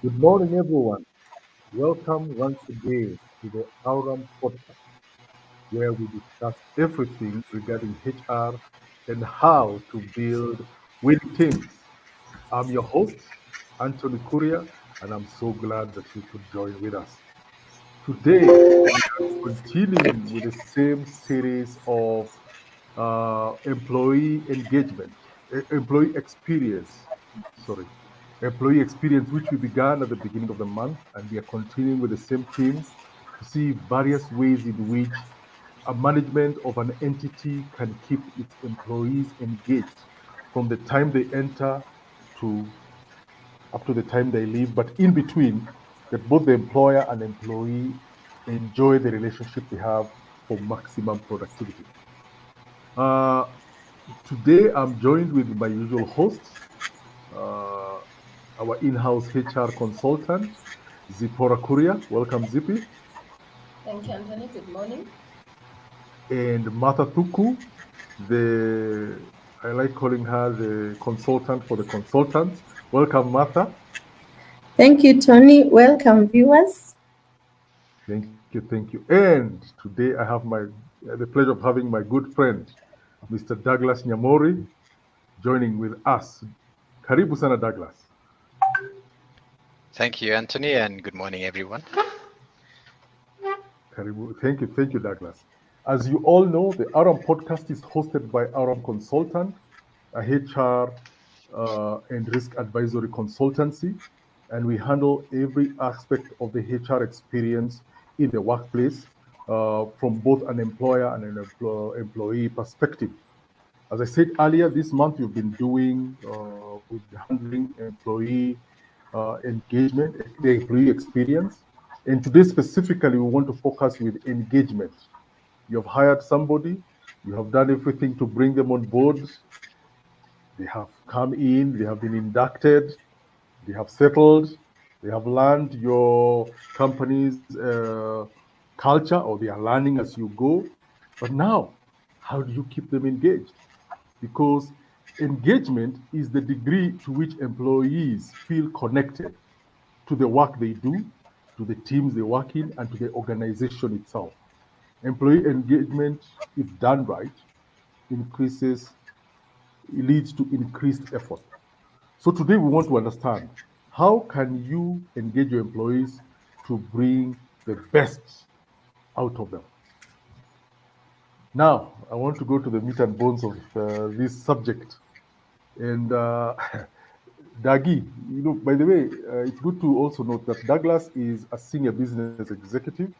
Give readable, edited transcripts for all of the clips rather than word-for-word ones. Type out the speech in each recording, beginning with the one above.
Good morning, everyone. Welcome once again to the Aurum podcast, where we discuss everything regarding HR and how to build winning teams. I'm your host, Anthony Kuria, and I'm so glad that you could join with us. Today, we are continuing with the same series of employee engagement, employee experience, sorry, employee experience, which we began at the beginning of the month, and we are continuing with the same theme to see various ways in which a management of an entity can keep its employees engaged from the time they enter to up to the time they leave, but in between, that both the employer and employee enjoy the relationship they have for maximum productivity. Uh, Today, I'm joined with my usual hosts, uh, our in-house HR consultant, Zipporah Kuria. Welcome, Zippy. Thank you, Anthony. Good morning. And Martha Tuku, I like calling her the consultant for the consultants. Welcome, Martha. Thank you, Tony. Welcome, viewers. Thank you. And today I have the pleasure of having my good friend, Mr. Douglas Nyamori, joining with us. Karibu sana, Douglas. Thank you, Anthony, and good morning, everyone. Karibu. Thank you, Douglas. As you all know, the Aurum podcast is hosted by Aurum Consultant, a HR and risk advisory consultancy, and we handle every aspect of the HR experience in the workplace from both an employer and an employee perspective. As I said earlier, this month we've been doing, we've been handling employee engagement, the employee experience. And today specifically, we want to focus with engagement. You have hired somebody, you have done everything to bring them on board. They have come in, they have been inducted, they have settled, they have learned your company's culture, or they are learning as you go. But now, how do you keep them engaged? Because engagement is the degree to which employees feel connected to the work they do, to the teams they work in, and to the organization itself. Employee engagement, if done right, increases, it leads to increased effort. So today we want to understand, how can you engage your employees to bring the best out of them? Now, I want to go to the meat and bones of this subject. And Dagi, by the way, it's good to also note that Douglas is a senior business executive,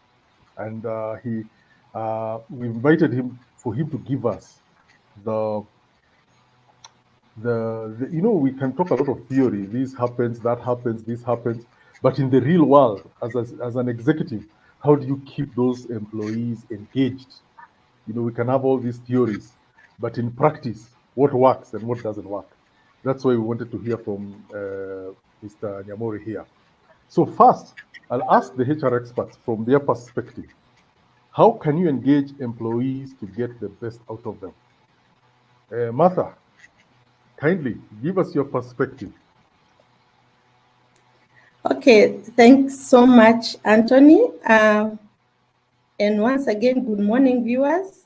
and we invited him for him to give us the we can talk a lot of theory. This happens, that happens, this happens, but in the real world, as an executive, how do you keep those employees engaged? We can have all these theories, but in practice, what works and what doesn't work? That's why we wanted to hear from Mr. Nyamori here. So first, I'll ask the HR experts from their perspective. How can you engage employees to get the best out of them? Martha, kindly give us your perspective. Okay, thanks so much, Anthony. And once again, good morning, viewers.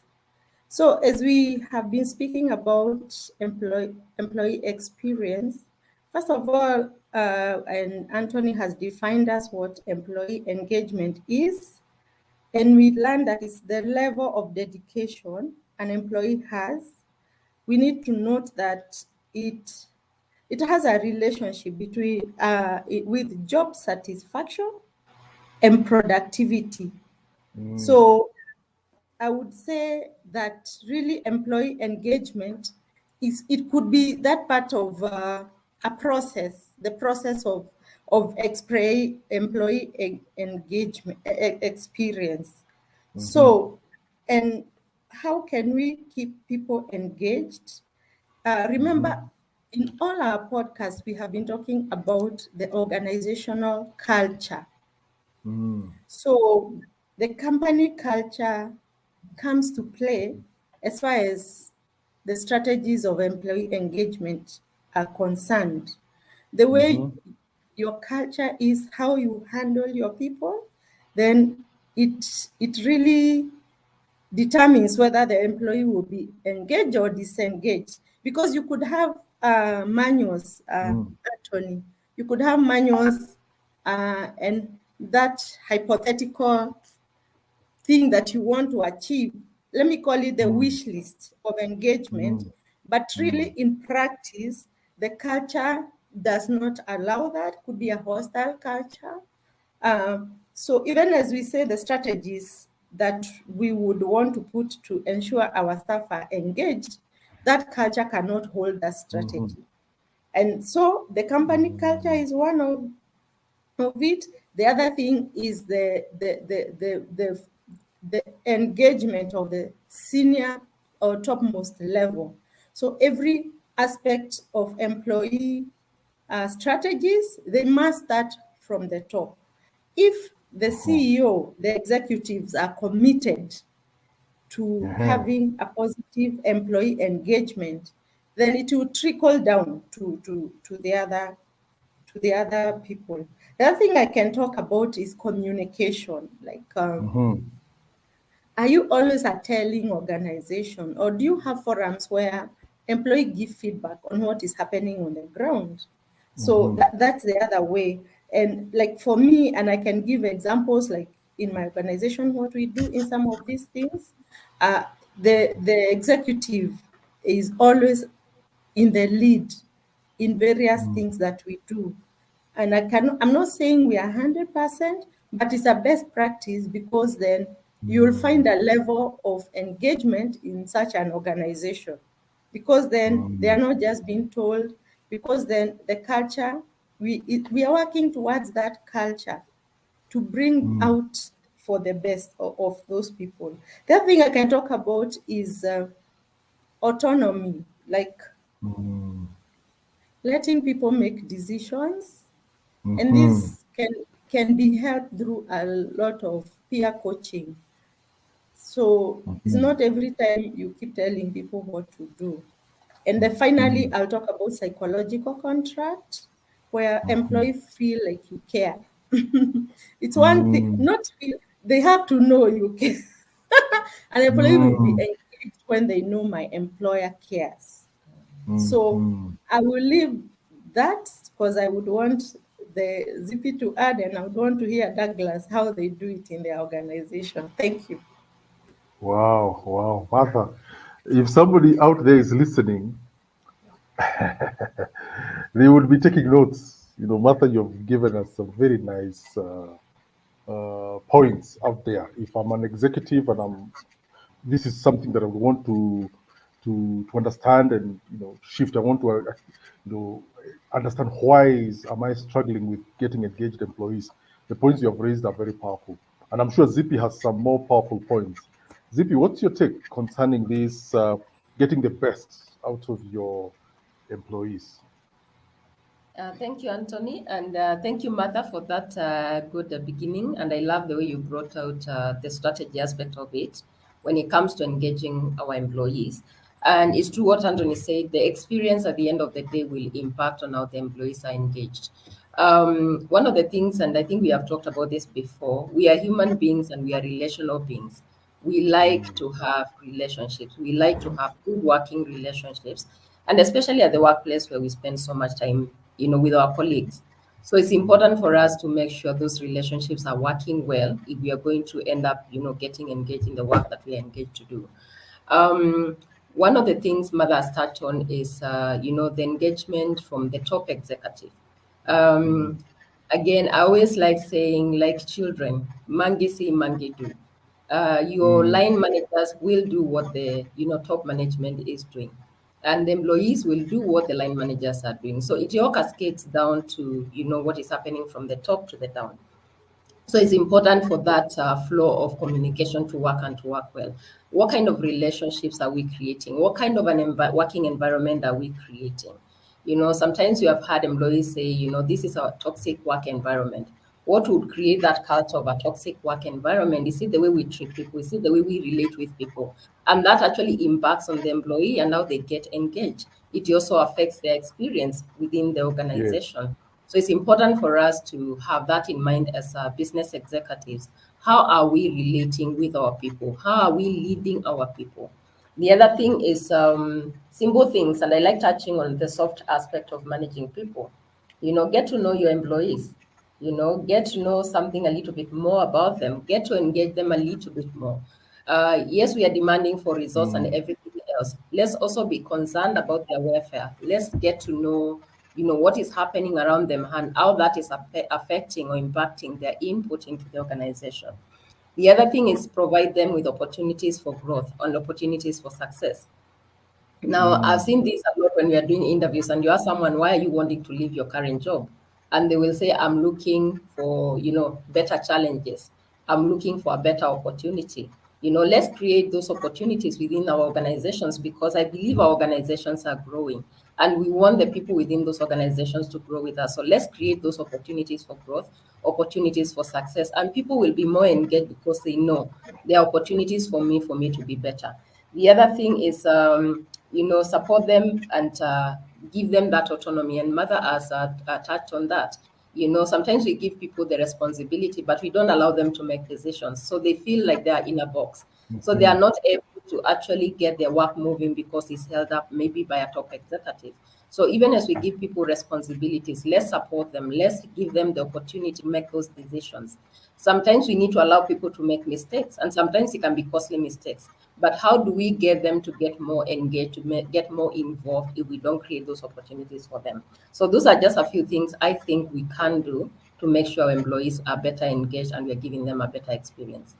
So as we have been speaking about employee experience, first of all, and Anthony has defined us what employee engagement is, and we learned that it's the level of dedication an employee has. We need to note that it has a relationship between with job satisfaction and productivity. So I would say that really employee engagement it could be that part of a process, the process of employee engagement experience. So, and how can we keep people engaged? Remember, in all our podcasts, we have been talking about the organizational culture. So the company culture comes to play as far as the strategies of employee engagement are concerned. The way your culture is how you handle your people, then it really determines whether the employee will be engaged or disengaged. Because you could have manuals, Anthony. You could have manuals, and that hypothetical thing that you want to achieve, let me call it the wish list of engagement, but really in practice, the culture does not allow that, could be a hostile culture. So even as we say the strategies that we would want to put to ensure our staff are engaged, that culture cannot hold that strategy. And so the company culture is one of it. The other thing is the engagement of the senior or topmost level. So every aspect of employee strategies, they must start from the top. If the CEO, the executives are committed to having a positive employee engagement, then it will trickle down to the other people. The other thing I can talk about is communication. Like, are you always a telling organization, or do you have forums where employees give feedback on what is happening on the ground? So that's the other way. And like for me, and I can give examples like in my organization, what we do in some of these things, the executive is always in the lead in various things that we do. And I'm not saying we are 100%, but it's a best practice, because then you'll find a level of engagement in such an organization, because then they are not just being told, because then the culture, we are working towards that culture to bring out for the best of those people. The other thing I can talk about is autonomy, like letting people make decisions. And this can be helped through a lot of peer coaching. So it's not every time you keep telling people what to do. And then finally, I'll talk about psychological contract, where employees feel like you care. It's one thing, not feel, they have to know you care. An employee will be engaged when they know my employer cares. So I will leave that, because I would want the ZP to add, and I would want to hear Douglas how they do it in their organization. Thank you. Wow, Martha. If somebody out there is listening, they would be taking notes. Martha, you've given us some very nice points out there. If I'm an executive and this is something that I would want to understand and shift. I want to understand am I struggling with getting engaged employees. The points you have raised are very powerful, and I'm sure Zippy has some more powerful points. Zippy, what's your take concerning this getting the best out of your employees? Thank you, Anthony, and thank you, Martha, for that good beginning. And I love the way you brought out the strategy aspect of it when it comes to engaging our employees. And it's true what Anthony said, the experience at the end of the day will impact on how the employees are engaged. One of the things, and I think we have talked about this before, we are human beings and we are relational beings. We like to have relationships. We like to have good working relationships, and especially at the workplace where we spend so much time, with our colleagues. So it's important for us to make sure those relationships are working well if we are going to end up, getting engaged in the work that we are engaged to do. One of the things Mother has touched on is, the engagement from the top executive. Again, I always like saying, like children, mangi see, mangi do. Your line managers will do what the top management is doing, and the employees will do what the line managers are doing. So it all cascades down to what is happening from the top to the down. So it's important for that flow of communication to work and to work well. What kind of relationships are we creating? What kind of an working environment are we creating? Sometimes you have had employees say, this is our toxic work environment. What would create that culture of a toxic work environment? Is it the way we treat people? Is it the way we relate with people? And that actually impacts on the employee and how they get engaged. It also affects their experience within the Yes. organization. So it's important for us to have that in mind as business executives. How are we relating with our people? How are we leading our people? The other thing is simple things, and I like touching on the soft aspect of managing people. Get to know your employees. Get to know something a little bit more about them. Get to engage them a little bit more. Yes, we are demanding for results and everything else. Let's also be concerned about their welfare. Let's get to know, what is happening around them and how that is affecting or impacting their input into the organization. The other thing is provide them with opportunities for growth and opportunities for success. Now, I've seen this a lot when we are doing interviews, and you ask someone, why are you wanting to leave your current job? And they will say, I'm looking for, better challenges. I'm looking for a better opportunity. Let's create those opportunities within our organizations, because I believe our organizations are growing and we want the people within those organizations to grow with us. So let's create those opportunities for growth, opportunities for success, and people will be more engaged because they know there are opportunities for me to be better. The other thing is, support them and give them that autonomy. And Mother has touched on that. Sometimes we give people the responsibility, but we don't allow them to make decisions. So they feel like they are in a box. So they are not able to actually get their work moving because it's held up maybe by a top executive. So even as we give people responsibilities, let's support them. Let's give them the opportunity to make those decisions. Sometimes we need to allow people to make mistakes, and sometimes it can be costly mistakes. But how do we get them to get more engaged, to get more involved if we don't create those opportunities for them? So those are just a few things I think we can do to make sure our employees are better engaged and we're giving them a better experience.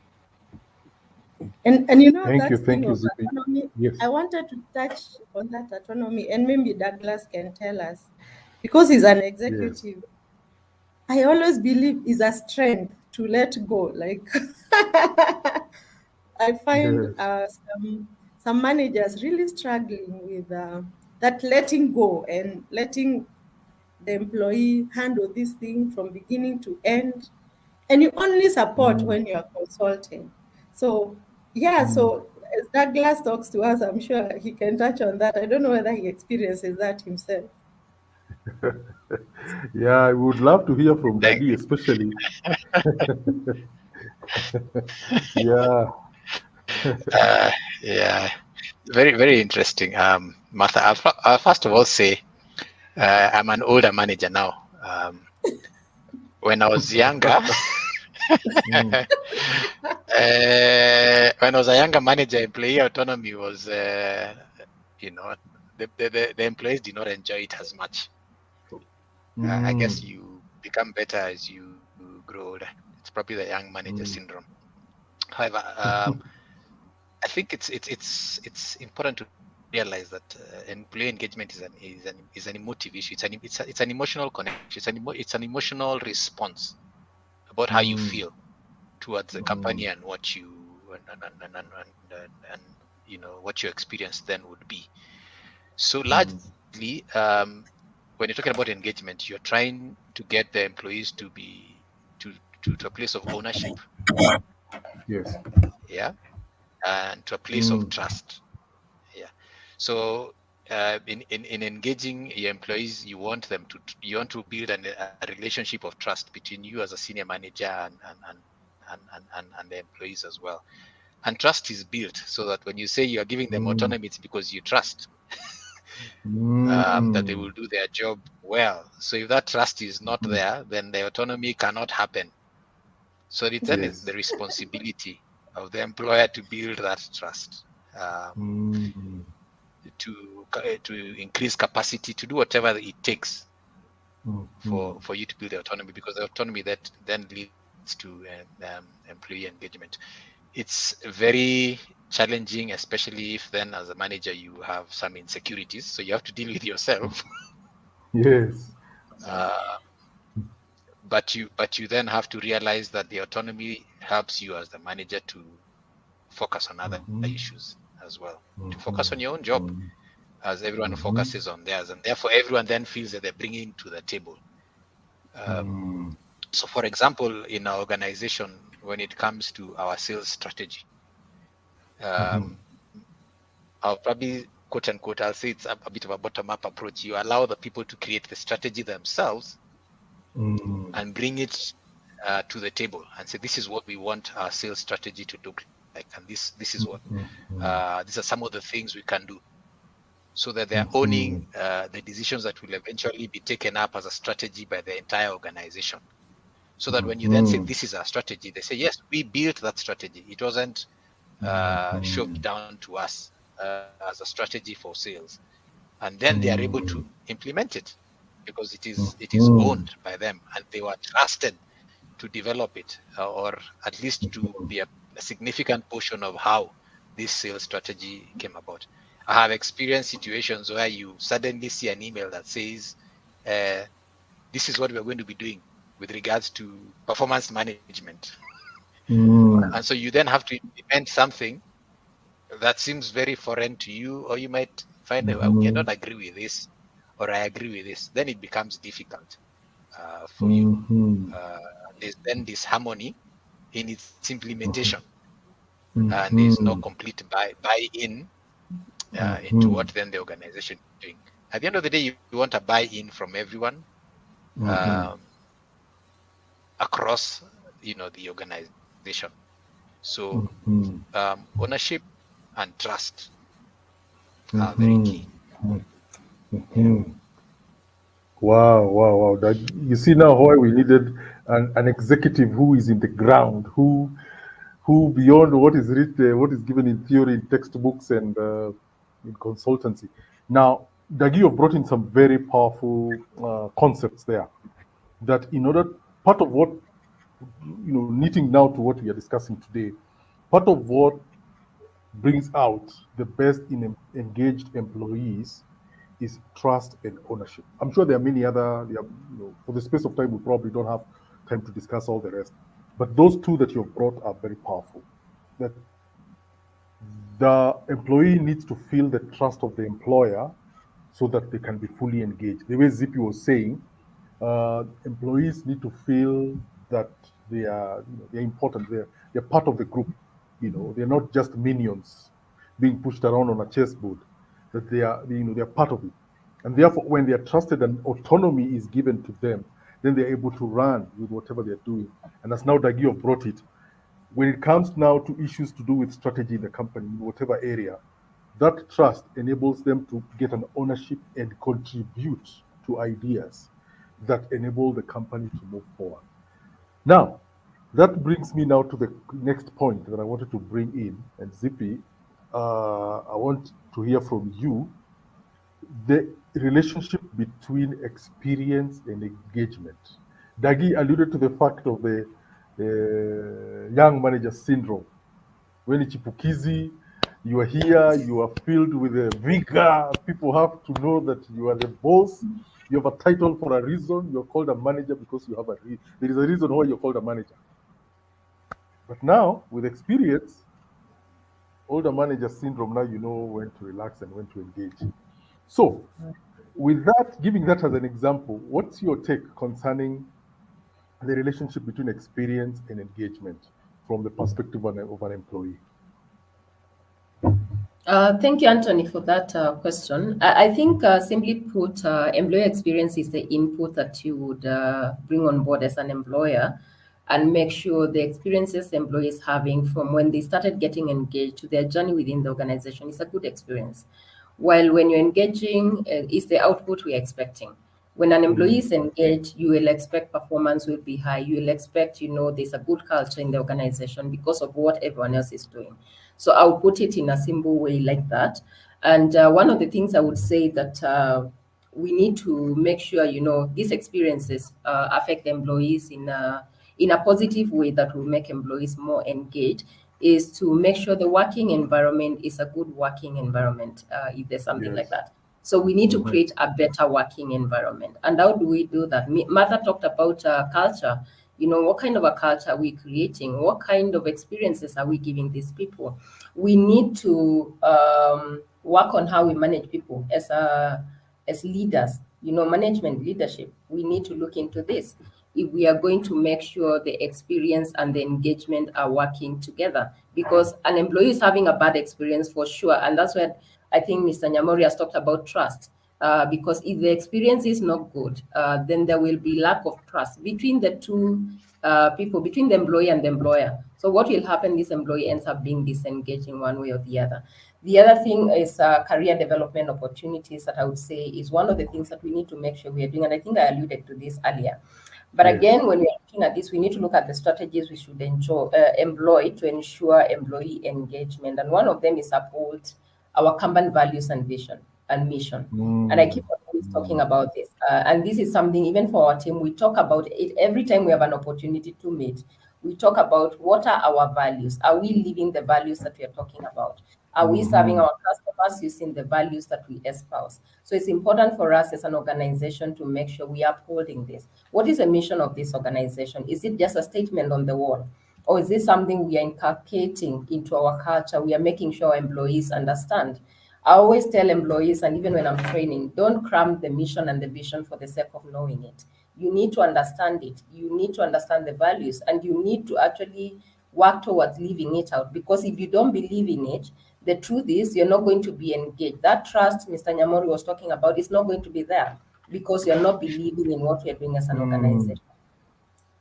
And Thank you, that thing of Zippy. autonomy, Yes. I wanted to touch on that autonomy, and maybe Douglas can tell us, because he's an executive. I always believe is a strength to let go. Like I find some managers really struggling with that letting go and letting the employee handle this thing from beginning to end. And you only support when you are consulting. So yeah, so as Douglas talks to us, I'm sure he can touch on that. I don't know whether he experiences that himself. Yeah, I would love to hear from Thank Daddy, especially. Yeah. Yeah, very, very interesting. Martha, I'll first of all say I'm an older manager now. When I was younger, when I was a younger manager, employee autonomy was, the employees did not enjoy it as much. I guess you become better as you grow older. It's probably the young manager syndrome. However, I think it's important to realize that employee engagement is an emotive issue. It's an emotional connection. It's an emotional response about how you feel towards the company and what you and what your experience then would be. So largely, when you're talking about engagement, you're trying to get the employees to be to a place of ownership, Yes. yeah, and to a place of trust, yeah. So in engaging your employees, you want to build a relationship of trust between you as a senior manager and the employees as well. And trust is built so that when you say you are giving them autonomy, it's because you trust that they will do their job well. So if that trust is not there, then the autonomy cannot happen. So it then is the responsibility of the employer to build that trust, to increase capacity, to do whatever it takes for you to build the autonomy, because the autonomy that then leads to employee engagement. It's very challenging, especially if then as a manager you have some insecurities, so you have to deal with yourself. Yes. But you then have to realize that the autonomy helps you as the manager to focus on other issues as well, to focus on your own job, as everyone focuses on theirs, and therefore everyone then feels that they're bringing to the table. So for example, in our organization, when it comes to our sales strategy, I'll probably quote unquote, I'll say it's a bit of a bottom-up approach. You allow the people to create the strategy themselves, and bring it to the table and say, this is what we want our sales strategy to look like, and this is what these are some of the things we can do, so that they're owning the decisions that will eventually be taken up as a strategy by the entire organization. So that when you then say, this is our strategy, they say, yes, we built that strategy. It wasn't shoved down to us as a strategy for sales. And then they are able to implement it, because it is owned by them, and they were trusted to develop it, or at least to be a significant portion of how this sales strategy came about. I have experienced situations where you suddenly see an email that says, this is what we're going to be doing with regards to performance management. And so you then have to implement something that seems very foreign to you, or you might find that I don't agree with this, or I agree with this. Then it becomes difficult for you. There's then disharmony in its implementation, and there's no complete buy-in into what then the organization is doing. At the end of the day, you want a buy-in from everyone across, the organization. So ownership and trust are very key. Wow. That, you see now why we needed an executive who is in the ground, who beyond what is written, what is given in theory, in textbooks, and in consultancy. Now, Dagio brought in some very powerful concepts there. That in order, part of what, knitting now to what we are discussing today, part of what brings out the best in engaged employees is trust and ownership. I'm sure there are many other, for the space of time, we probably don't have time to discuss all the rest. But those two that you've brought are very powerful. That the employee needs to feel the trust of the employer so that they can be fully engaged. The way Zippy was saying, employees need to feel that they're important. They're part of the group. They're not just minions being pushed around on a chessboard. That they're part of it, and therefore, when they are trusted and autonomy is given to them, then they're able to run with whatever they're doing. And as now Dagio brought it, when it comes now to issues to do with strategy in the company, in whatever area, that trust enables them to get an ownership and contribute to ideas that enable the company to move forward. Now, that brings me now to the next point that I wanted to bring in. And Zippy, I want to hear from you the relationship between experience and engagement. Dagi alluded to the fact of the young manager syndrome. When it's chipukizi, you are here, you are filled with a vigor. People have to know that you are the boss. You have a title for a reason. You're called a manager because you have there is a reason why you're called a manager. But now, with experience, older manager syndrome, now you know when to relax and when to engage. So, with that, giving that as an example, what's your take concerning the relationship between experience and engagement from the perspective of an employee? Thank you, Anthony, for that question. I think, simply put, employer experience is the input that you would bring on board as an employer, and make sure the experiences the employee is having from when they started getting engaged to their journey within the organization is a good experience. While when you're engaging, is the output we're expecting. When an employee is engaged, you will expect performance will be high. You will expect, there's a good culture in the organization because of what everyone else is doing. So I'll put it in a simple way like that. And one of the things I would say that we need to make sure, these experiences affect the employees in a positive way that will make employees more engaged, is to make sure the working environment is a good working environment, if there's something like that. So we need to create a better working environment. And how do we do that? Martha talked about culture. What kind of a culture are we creating? What kind of experiences are we giving these people? We need to work on how we manage people as leaders. Management leadership. We need to look into this if we are going to make sure the experience and the engagement are working together. Because an employee is having a bad experience for sure, and that's where I think Mr. Nyamori has talked about trust. because if the experience is not good, then there will be lack of trust between the two people, between the employee and the employer. So what will happen, this employee ends up being disengaged in one way or the other. The other thing is career development opportunities, that I would say is one of the things that we need to make sure we are doing. And I think I alluded to this earlier. But Yes. again, when we are looking at this, we need to look at the strategies we should employ to ensure employee engagement. And one of them is uphold our company values and vision and mission. And I keep always talking about this. And this is something, even for our team, we talk about it every time we have an opportunity to meet. We talk about what are our values? Are we living the values that we are talking about? Are we serving our customers using the values that we espouse? So it's important for us as an organization to make sure we are upholding this. What is the mission of this organization? Is it just a statement on the wall? Or is this something we are inculcating into our culture? We are making sure our employees understand. I always tell employees, and even when I'm training, don't cram the mission and the vision for the sake of knowing it. You need to understand it. You need to understand the values, and you need to actually work towards living it out. Because if you don't believe in it, the truth is you're not going to be engaged. That trust Mr. Nyamori was talking about is not going to be there because you're not believing in what you're doing as an organization.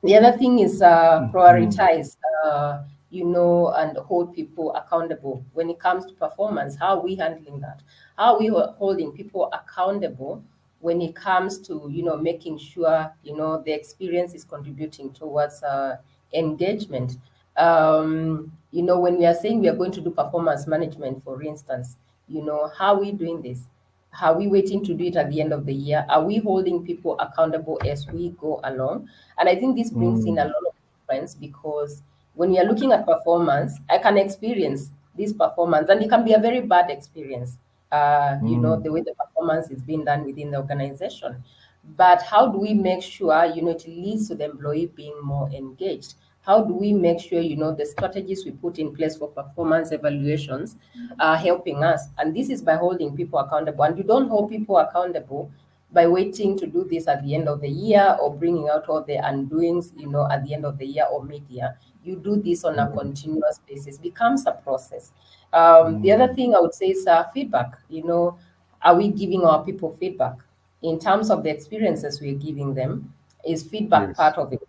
The other thing is prioritize, and hold people accountable when it comes to performance. How are we handling that? How are we holding people accountable when it comes to, making sure, the experience is contributing towards engagement? When we are saying we are going to do performance management, for instance, how are we doing this? Are we waiting to do it at the end of the year? Are we holding people accountable as we go along? And I think this brings in a lot of difference, because when we are looking at performance, I can experience this performance, and it can be a very bad experience, the way the performance is being done within the organization. But how do we make sure, it leads to the employee being more engaged? How do we make sure, the strategies we put in place for performance evaluations are helping us? And this is by holding people accountable. And you don't hold people accountable by waiting to do this at the end of the year or bringing out all the undoings, at the end of the year or mid-year. You do this on a continuous basis. It becomes a process. The other thing I would say is feedback. Are we giving our people feedback in terms of the experiences we're giving them? Is feedback Yes. part of it?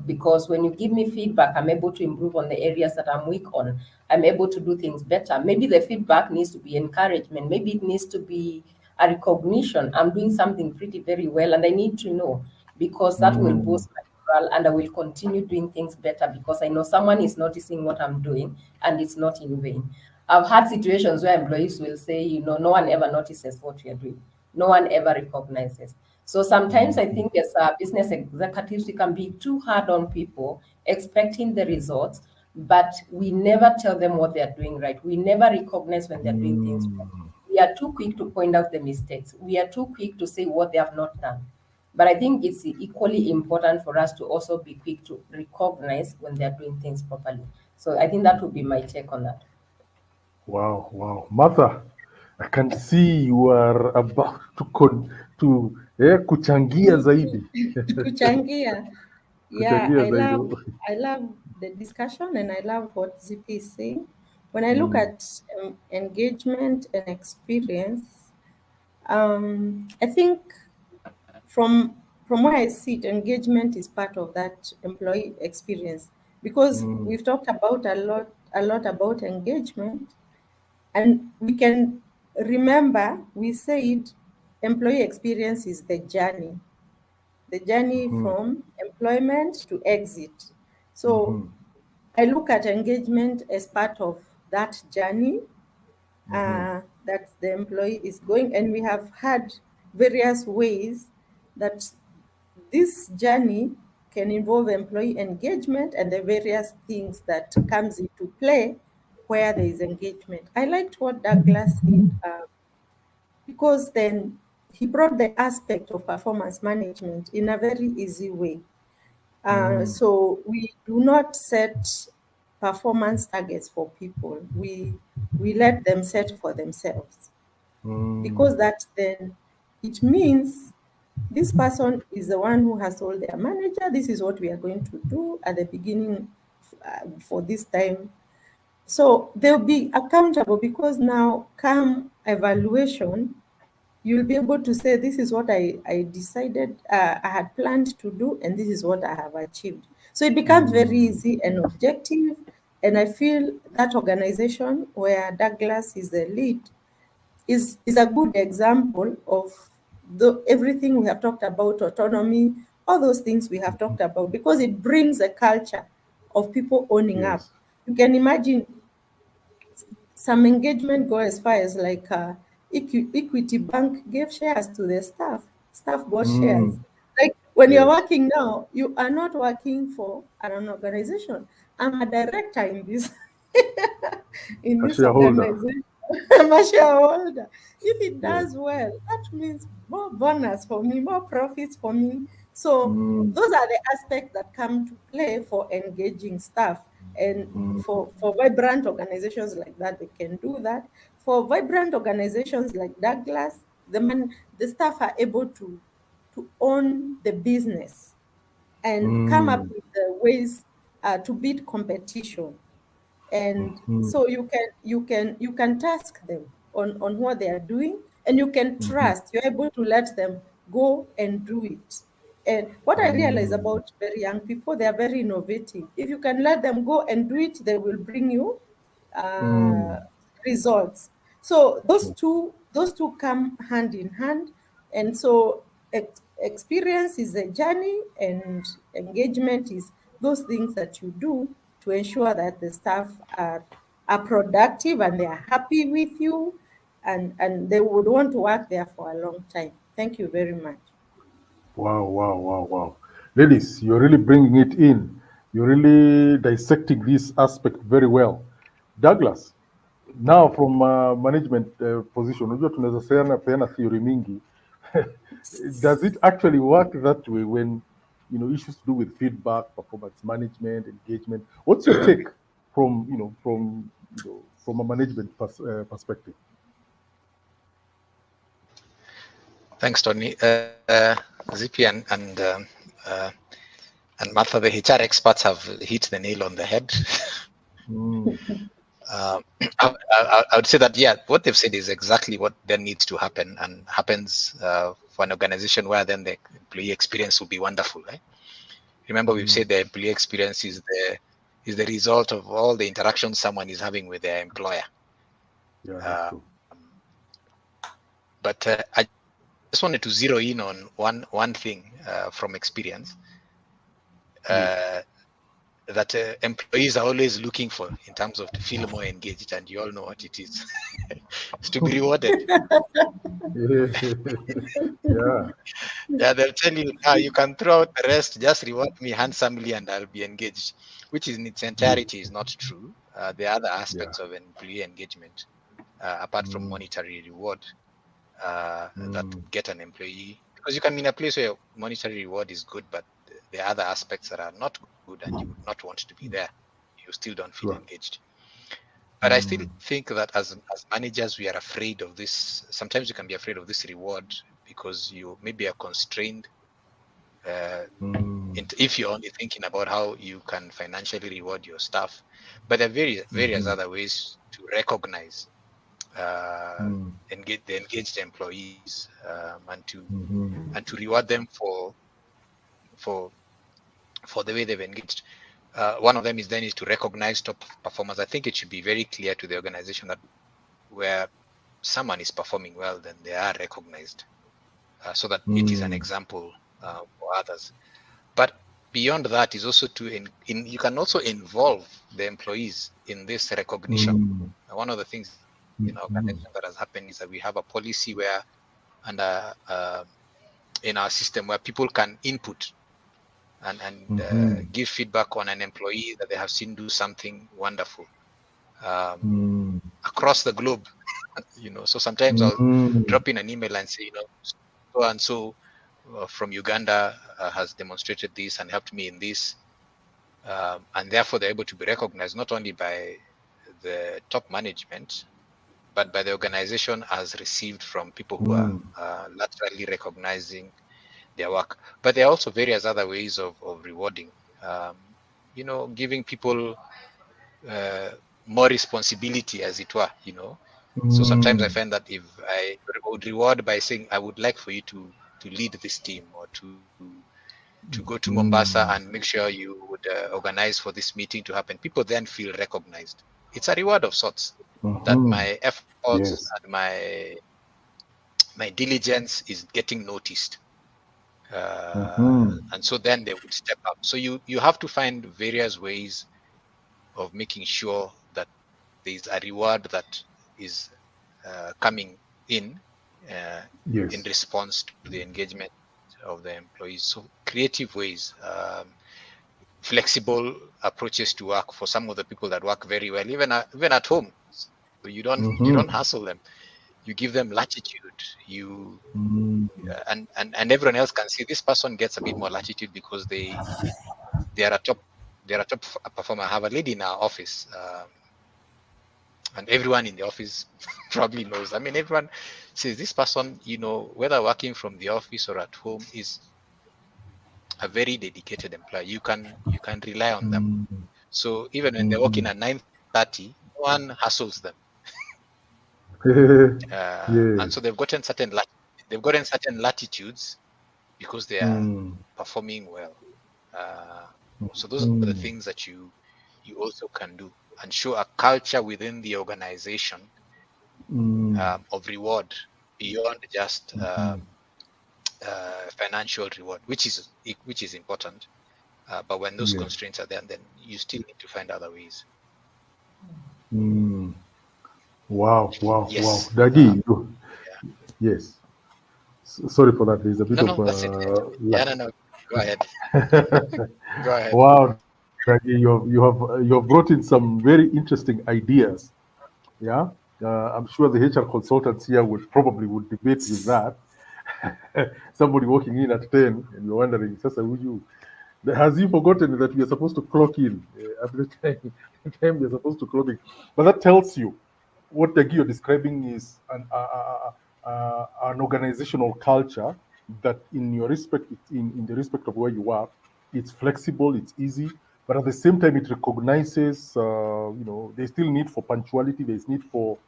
Because when you give me feedback, I'm able to improve on the areas that I'm weak on. I'm able to do things better. Maybe the feedback needs to be encouragement. Maybe it needs to be a recognition. I'm doing something pretty very well, and I need to know, because that will boost my morale, and I will continue doing things better because I know someone is noticing what I'm doing and it's not in vain. I've had situations where employees will say, no one ever notices what you're doing. No one ever recognizes. So sometimes I think as business executives, we can be too hard on people, expecting the results, but we never tell them what they're doing right. We never recognize when they're doing things wrong. We are too quick to point out the mistakes. We are too quick to say what they have not done. But I think it's equally important for us to also be quick to recognize when they're doing things properly. So I think that would be my take on that. Wow. Martha, I can see you are about kuchangia zaidi. Kuchangia. Yeah, Kuchangia I zaidi. love the discussion, and I love what ZP is saying. When I look at engagement and experience, I think from where I sit, engagement is part of that employee experience, because we've talked about a lot about engagement, and we can remember we said employee experience is the journey from employment to exit. So I look at engagement as part of that journey that the employee is going, and we have had various ways that this journey can involve employee engagement and the various things that comes into play where there is engagement. I liked what Douglas said, because then he brought the aspect of performance management in a very easy way. So we do not set performance targets for people. We let them set for themselves, because that then it means this person is the one who has told their manager, this is what we are going to do at the beginning for this time. So they'll be accountable, because now come evaluation, you'll be able to say, this is what I decided, I had planned to do, and this is what I have achieved. So it becomes very easy and objective. And I feel that organization where Douglas is the lead is a good example of everything we have talked about, autonomy, all those things we have talked about, because it brings a culture of people owning up. Yes. You can imagine some engagement go as far as like Equity Bank gave shares to their staff. Staff bought shares. Like when you're Yes. working now, you are not working for an organization. I'm a director in this in A this shareholder. organization. I'm a shareholder. If it Yes. does well, that means more bonus for me, more profits for me. So those are the aspects that come to play for engaging staff. And for vibrant organizations like that, they can do that. For vibrant organizations like Douglas, the staff are able to own the business and come up with the ways to beat competition. And so you can task them on what they are doing, and you can trust, you're able to let them go and do it. And what I realize about very young people, they are very innovative. If you can let them go and do it, they will bring you uh, results. So those two come hand in hand. And so experience is a journey, and engagement is those things that you do to ensure that the staff are productive and they are happy with you, and they would want to work there for a long time. Thank you very much. Wow, wow, wow, wow. Ladies, you're really bringing it in. You're really dissecting this aspect very well. Douglas, now from management position, unajua tunaweza peana theory mingi. Does it actually work that way when issues to do with feedback, performance management, engagement? What's your take from from a management perspective? Thanks, Tony. Zippy and Martha, the HR experts have hit the nail on the head. I would say that, yeah, what they've said is exactly what then needs to happen, and happens for an organization where then the employee experience will be wonderful. Right? Remember, we've said the employee experience is the result of all the interactions someone is having with their employer. Yeah, that's true. But I just wanted to zero in on one thing from experience. That employees are always looking for in terms of to feel more engaged, and you all know what it is. It's to be rewarded. Yeah. Yeah, they'll tell you, you can throw out the rest, just reward me handsomely and I'll be engaged, which in its entirety is not true. There are other aspects of employee engagement, apart from monetary reward, that get an employee, because you can be in a place where monetary reward is good, but there are other aspects that are not good and you would not want to be there. You still don't feel engaged. But I still think that as managers, we are afraid of this. Sometimes you can be afraid of this reward because you maybe are constrained. If you're only thinking about how you can financially reward your staff, but there are various other ways to recognize engage the engaged employees, and to reward them for the way they've engaged. One of them is to recognize top performers. I think it should be very clear to the organization that where someone is performing well, then they are recognized, so that it is an example for others. But beyond that is also you can also involve the employees in this recognition. One of the things in our organization that has happened is that we have a policy where, and in our system, where people can input and give feedback on an employee that they have seen do something wonderful across the globe. So sometimes I'll drop in an email and say, so and so from Uganda has demonstrated this and helped me in this, and therefore they're able to be recognized not only by the top management, but by the organization as received from people who are laterally recognizing their work. But there are also various other ways of rewarding, giving people more responsibility, as it were, So sometimes I find that if I would reward by saying, I would like for you to lead this team, or to go to Mombasa and make sure you would organize for this meeting to happen, people then feel recognized. It's a reward of sorts, that my efforts Yes. and my diligence is getting noticed. And so then they would step up. So you have to find various ways of making sure that there's a reward that is coming in Yes. response to the engagement of the employees. So creative ways, flexible approaches to work for some of the people that work very well, even at home. So you don't hassle them. You give them latitude. You and everyone else can see this person gets a bit more latitude because they are a top performer. I have a lady in our office, and everyone in the office probably knows. I mean, everyone says this person, whether working from the office or at home, is a very dedicated employee. You can rely on them. So even when they're working at 9:30, no one hassles them. And so they've gotten certain latitudes because they are performing well. So those are the things that you also can do, and show a culture within the organization of reward beyond just financial reward, which is important. But when those constraints are there, then you still need to find other ways. Wow. Yes. Dagi, yes. Sorry for that. There's a bit No, that's it. No. Go ahead. Go ahead. Wow, Dagi, you have brought in some very interesting ideas. Yeah, I'm sure the HR consultants here would debate with that. Somebody walking in at 10 and you're wondering, Sasa, would you? Has he forgotten that we are supposed to clock in every time? The time we are supposed to clock in. But that tells you what the you're describing is an organizational culture that, in your respect, in the respect of where you are, it's flexible, it's easy, but at the same time, it recognizes, there's still need for punctuality, there's need for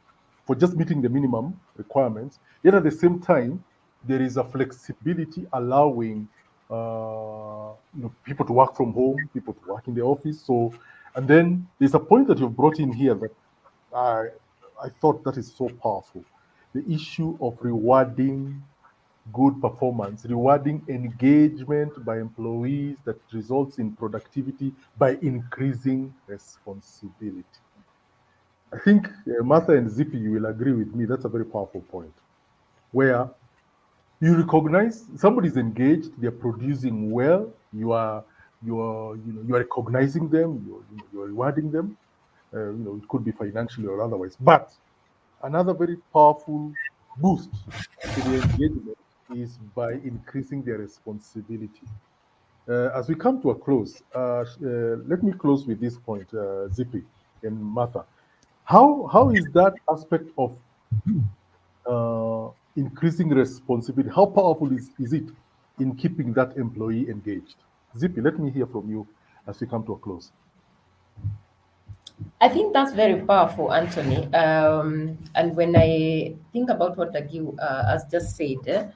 just meeting the minimum requirements. Yet at the same time, there is a flexibility allowing people to work from home, people to work in the office. So, and then there's a point that you've brought in here that I I thought that is so powerful. The issue of rewarding good performance, rewarding engagement by employees that results in productivity by increasing responsibility. I think Martha and Zippy, you will agree with me. That's a very powerful point where you recognize somebody's engaged, they're producing well, you are recognizing them, you're rewarding them. It could be financially or otherwise. But another very powerful boost to the engagement is by increasing their responsibility. As we come to a close, let me close with this point, Zippy and Martha. How is that aspect of increasing responsibility? How powerful is it in keeping that employee engaged? Zippy, let me hear from you as we come to a close. I think that's very powerful, Anthony. And when I think about what Dagi has just said,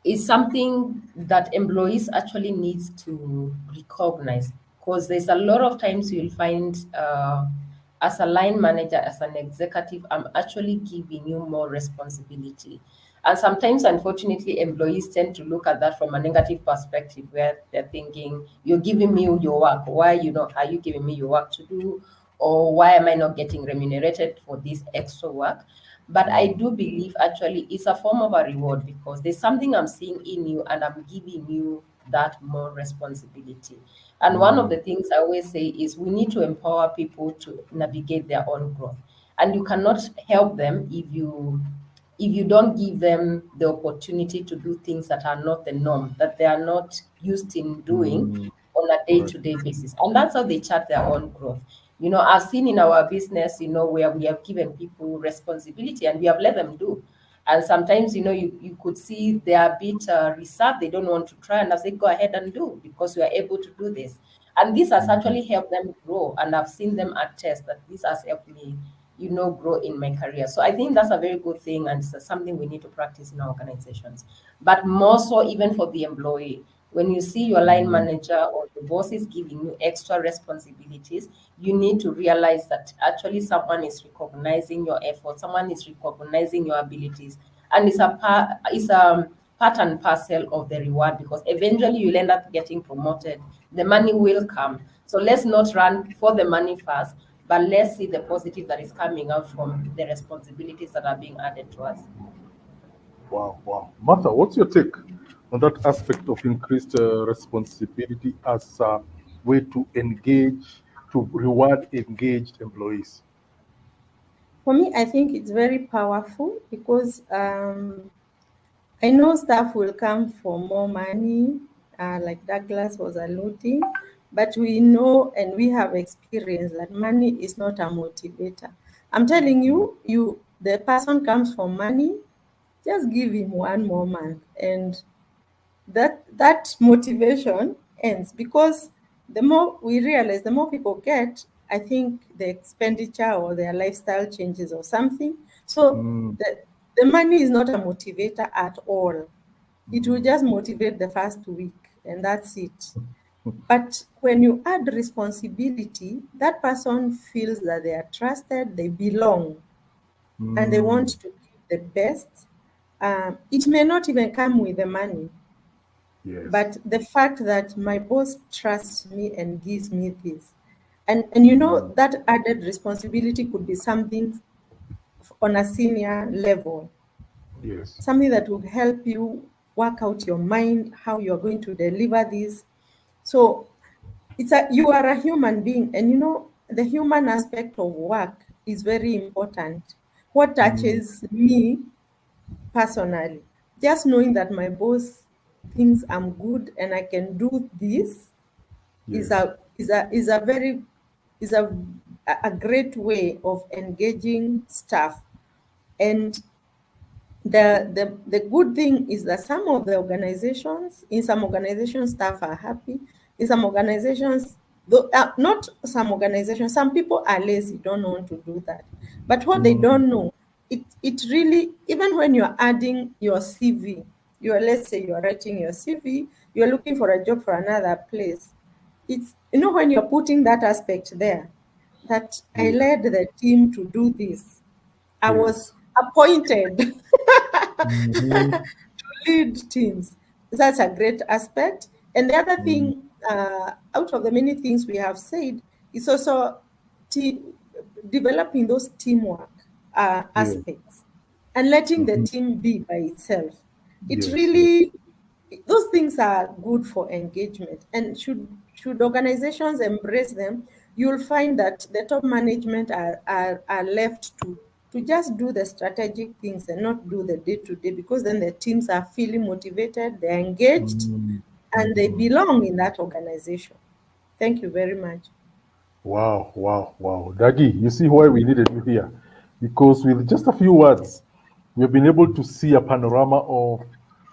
is something that employees actually needs to recognize, because there's a lot of times you'll find as a line manager, as an executive, I'm actually giving you more responsibility. And sometimes, unfortunately, employees tend to look at that from a negative perspective, where they're thinking, "You're giving me your work. Why are you giving me your work to do? Or why am I not getting remunerated for this extra work?" But I do believe actually it's a form of a reward, because there's something I'm seeing in you and I'm giving you that more responsibility. And one of the things I always say is we need to empower people to navigate their own growth. And you cannot help them if you don't give them the opportunity to do things that are not the norm, that they are not used in doing on a Correct. day-to-day basis. And that's how they chart their own growth. I've seen in our business, where we have given people responsibility and we have let them do. And sometimes, you could see they are a bit reserved. They don't want to try. And I say, go ahead and do, because we are able to do this. And this has actually helped them grow. And I've seen them attest that this has helped me, grow in my career. So I think that's a very good thing, and it's something we need to practice in our organizations. But more so even for the employee, when you see your line manager or the boss is giving you extra responsibilities, you need to realize that actually someone is recognizing your effort, someone is recognizing your abilities, and it's part and parcel of the reward, because eventually you'll end up getting promoted. The money will come. So let's not run for the money first, but let's see the positive that is coming out from the responsibilities that are being added to us. Wow, wow. Martha, what's your take on that aspect of increased responsibility as a way to engage, to reward engaged employees? For me, I think it's very powerful because I know staff will come for more money, like Douglas was alluding, but we know and we have experienced that money is not a motivator. I'm telling you, the person comes for money, just give him one more month, and that motivation ends, because the more we realize, the more people get, I think the expenditure or their lifestyle changes or something. So the money is not a motivator at all. It will just motivate the first week, and that's it. But when you add responsibility, that person feels that they are trusted, they belong, and they want to give the best. It may not even come with the money, Yes. but the fact that my boss trusts me and gives me this, and you know, that added responsibility could be something on a senior level, Yes. something that will help you work out your mind, how you're going to deliver this. So you are a human being, and you know, the human aspect of work is very important. What touches me personally, just knowing that my boss thinks I'm good and I can do this, is Yes. a great way of engaging staff. And the good thing is that in some organizations, staff are happy. In some organizations, though, not some organizations, some people are lazy, don't want to do that. But what they don't know, it really, even when you're adding your CV, let's say you're writing your CV, you're looking for a job for another place. It's, you know, when you're putting that aspect there, that I Yeah. led the team to do this. I Yes. was appointed Mhm. to lead teams. That's a great aspect. And the other thing, out of the many things we have said, is also team, developing those teamwork Yes. aspects and letting the Mhm. team be by itself. It Yes. Yes. really, those things are good for engagement, and should organizations embrace them, you'll find that the top management are left to just do the strategic things and not do the day-to-day, because then the teams are feeling motivated, they're engaged, and they belong in that organization. Thank you very much. Wow, wow, wow. Dagi, you see why we needed you here? Because with just a few words, we've been able to see a panorama of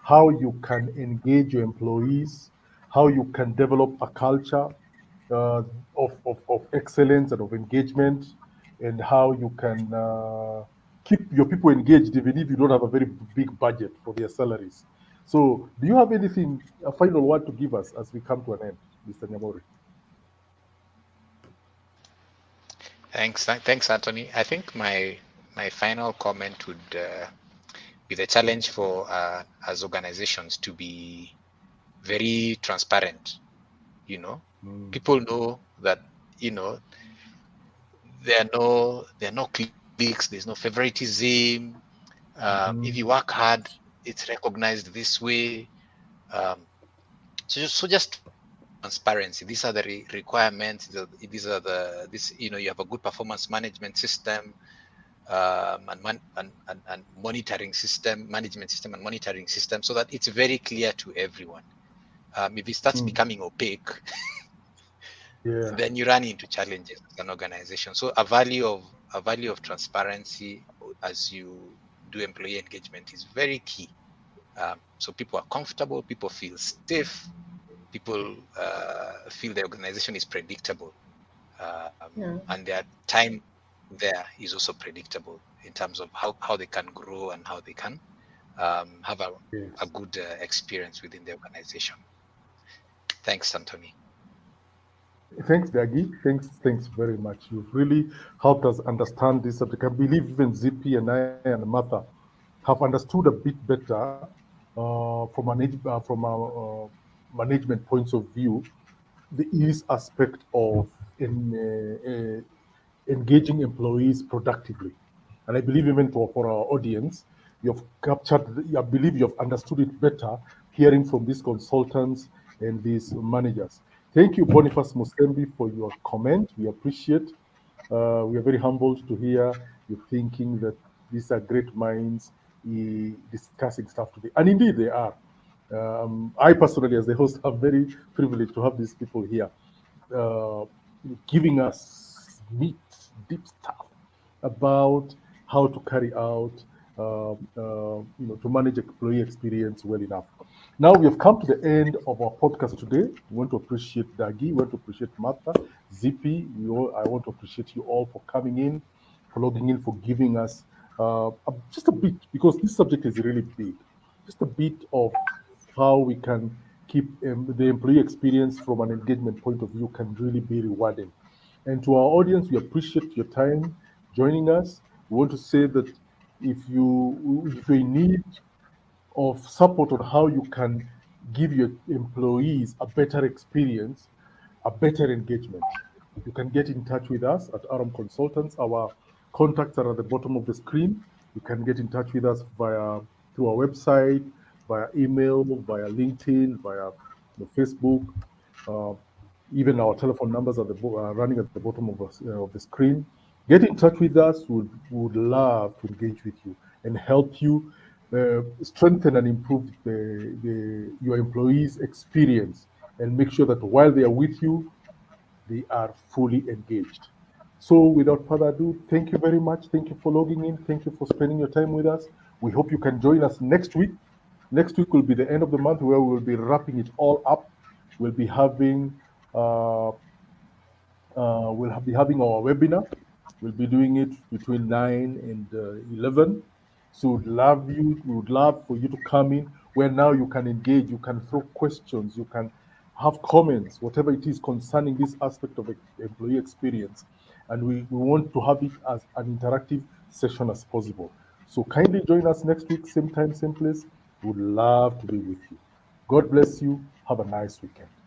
how you can engage your employees, how you can develop a culture of excellence and of engagement, and how you can keep your people engaged even if you don't have a very big budget for their salaries. So, do you have anything, a final word to give us as we come to an end, Mr. Nyamori? Thanks, Anthony. I think my final comment would be the challenge for as organizations to be very transparent. People know that there are no cliques, there's no favoritism. If you work hard, it's recognized this way. Um, so just transparency. These are the requirements. These are this. You have a good performance management system, and monitoring system, management system, and monitoring system, so that it's very clear to everyone. If it starts becoming opaque, Yeah. then you run into challenges as an organization. So a value of transparency as you do employee engagement is very key. So people are comfortable, people feel safe, people feel the organization is predictable, Yeah. and there are time there is also predictable in terms of how they can grow and how they can have a Yes. good experience within the organization. Thanks, Anthony. Thanks, Dagi. Thanks very much. You've really helped us understand this subject. I believe even Zippy and I and Martha have understood a bit better from a management points of view, the ease aspect of engaging employees productively. And I believe even for our audience, you've captured, I believe you've understood it better hearing from these consultants and these managers. Thank you, Boniface Musembi, for your comment. We appreciate. We are very humbled to hear you thinking that these are great minds discussing stuff today. And indeed, they are. I personally, as the host, am very privileged to have these people here uh, giving us meat, deep stuff about how to carry out, to manage employee experience well enough. Now we have come to the end of our podcast today. We want to appreciate Dagi, we want to appreciate Martha, Zippy. I want to appreciate you all for coming in, for logging in, for giving us just a bit, because this subject is really big, just a bit of how we can keep the employee experience from an engagement point of view can really be rewarding. And to our audience, we appreciate your time joining us. We want to say that if you're in need of support on how you can give your employees a better experience, a better engagement, you can get in touch with us at Aurum Consultants. Our contacts are at the bottom of the screen. You can get in touch with us through our website, via email, via LinkedIn, via Facebook. Uh, Even our telephone numbers are running at the bottom of the screen. Get in touch with us. Would love to engage with you and help you strengthen and improve your employees' experience and make sure that while they are with you, they are fully engaged. So, without further ado, thank you very much. Thank you for logging in. Thank you for spending your time with us. We hope you can join us next week. Next week will be the end of the month where we'll be wrapping it all up. We'll be having uh, be having our webinar. We'll be doing it between 9 and 11. So we would love for you to come in where now you can engage, you can throw questions, you can have comments, whatever it is concerning this aspect of employee experience. And we want to have it as an interactive session as possible. So kindly join us next week, same time, same place. Would love to be with you. God bless you. Have a nice weekend.